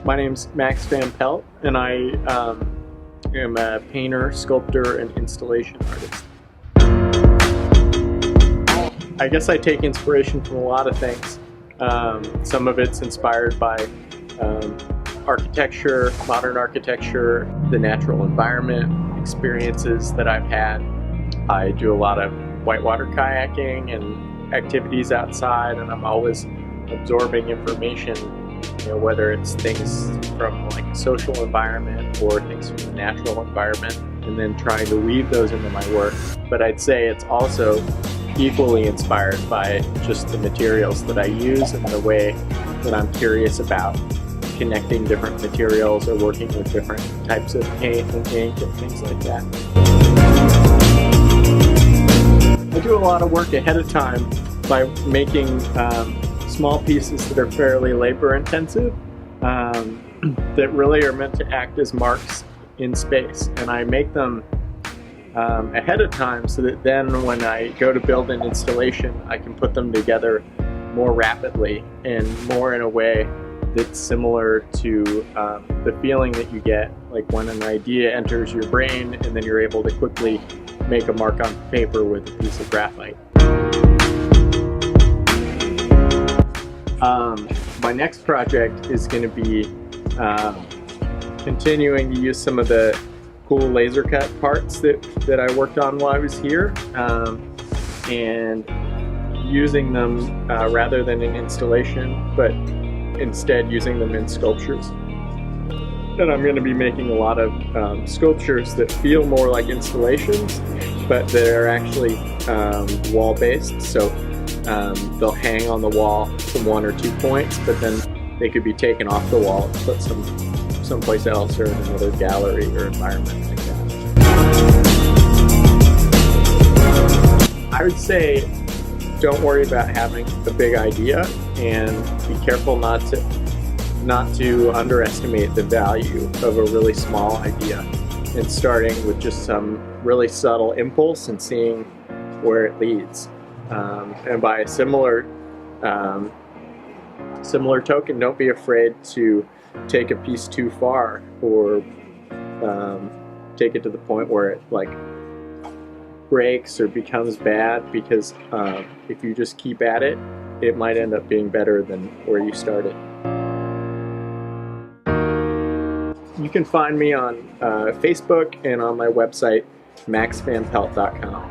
My name's Max Van Pelt, and I am a painter, sculptor, and installation artist. I guess I take inspiration from a lot of things. Some of it's inspired by architecture, modern architecture, the natural environment, experiences that I've had. I do a lot of whitewater kayaking and activities outside, and I'm always absorbing information, whether it's things from like a social environment or things from the natural environment, and then trying to weave those into my work. But I'd say it's also equally inspired by just the materials that I use and the way that I'm curious about connecting different materials or working with different types of paint and ink and things like that. I do a lot of work ahead of time by making small pieces that are fairly labor intensive that really are meant to act as marks in space, and I make them ahead of time so that then when I go to build an installation I can put them together more rapidly and more in a way that's similar to the feeling that you get like when an idea enters your brain and then you're able to quickly make a mark on paper with a piece of graphite. My next project is going to be continuing to use some of the cool laser cut parts that I worked on while I was here, and using them rather than in installation, but instead using them in sculptures. And I'm going to be making a lot of sculptures that feel more like installations, but that are actually wall-based. So they'll hang on the wall from 1 or 2 points, but then they could be taken off the wall and put someplace else or in another gallery or environment like that. I would say don't worry about having a big idea, and be careful not to underestimate the value of a really small idea, and starting with just some really subtle impulse and seeing where it leads. And by a similar token, don't be afraid to take a piece too far or take it to the point where it like breaks or becomes bad, because if you just keep at it, it might end up being better than where you started. You can find me on Facebook and on my website, maxvanpelt.com.